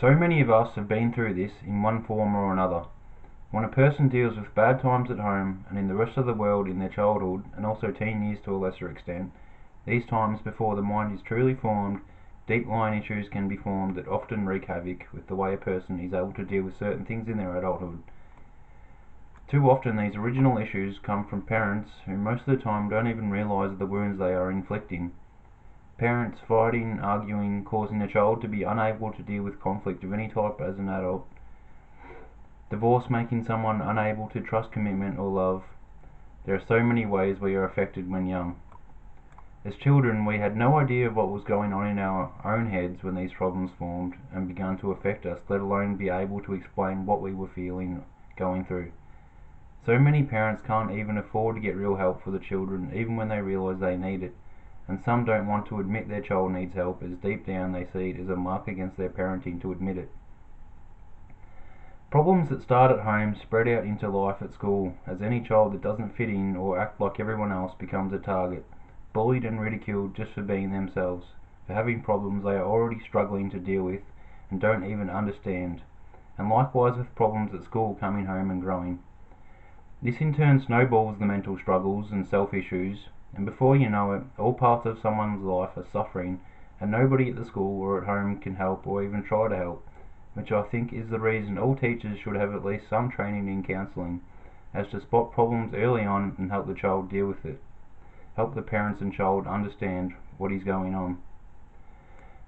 So many of us have been through this in one form or another. When a person deals with bad times at home and in the rest of the world in their childhood and also teen years to a lesser extent, these times before the mind is truly formed, deep-lying issues can be formed that often wreak havoc with the way a person is able to deal with certain things in their adulthood. Too often these original issues come from parents who most of the time don't even realise the wounds they are inflicting. Parents fighting, arguing, causing a child to be unable to deal with conflict of any type as an adult. Divorce making someone unable to trust commitment or love. There are so many ways we are affected when young. As children, we had no idea of what was going on in our own heads when these problems formed and began to affect us, let alone be able to explain what we were feeling, going through. So many parents can't even afford to get real help for the children, even when they realise they need it. And some don't want to admit their child needs help, as deep down they see it as a mark against their parenting to admit it. Problems that start at home spread out into life at school, as any child that doesn't fit in or act like everyone else becomes a target, bullied and ridiculed just for being themselves, for having problems they are already struggling to deal with and don't even understand, and likewise with problems at school coming home and growing. This in turn snowballs the mental struggles and self-issues, and before you know it, all parts of someone's life are suffering, and nobody at the school or at home can help or even try to help, which I think is the reason all teachers should have at least some training in counselling, as to spot problems early on and help the child deal with it. Help the parents and child understand what is going on.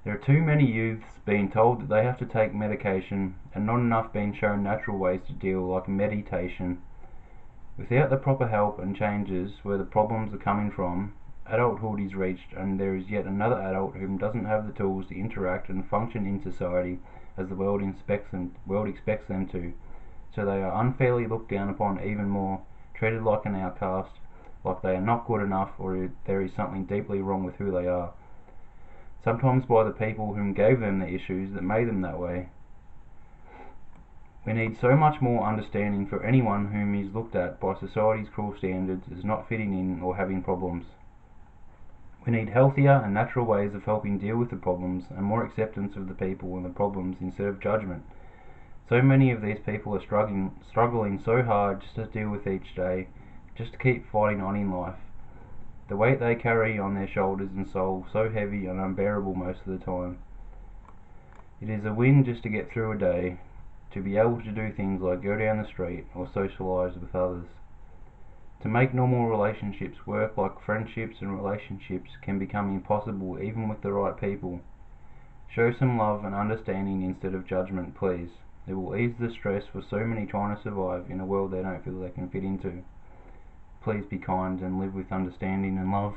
There are too many youths being told that they have to take medication and not enough being shown natural ways to deal, like meditation. Without the proper help and changes where the problems are coming from, adulthood is reached and there is yet another adult who doesn't have the tools to interact and function in society as the world expects them to, so they are unfairly looked down upon even more, treated like an outcast, like they are not good enough or there is something deeply wrong with who they are, sometimes by the people whom gave them the issues that made them that way. We need so much more understanding for anyone whom is looked at by society's cruel standards as not fitting in or having problems. We need healthier and natural ways of helping deal with the problems and more acceptance of the people and the problems instead of judgment. So many of these people are struggling so hard just to deal with each day, just to keep fighting on in life. The weight they carry on their shoulders and soul so heavy and unbearable most of the time. It is a win just to get through a day, to be able to do things like go down the street or socialise with others. To make normal relationships work, like friendships and relationships, can become impossible even with the right people. Show some love and understanding instead of judgment, please. It will ease the stress for so many trying to survive in a world they don't feel they can fit into. Please be kind and live with understanding and love.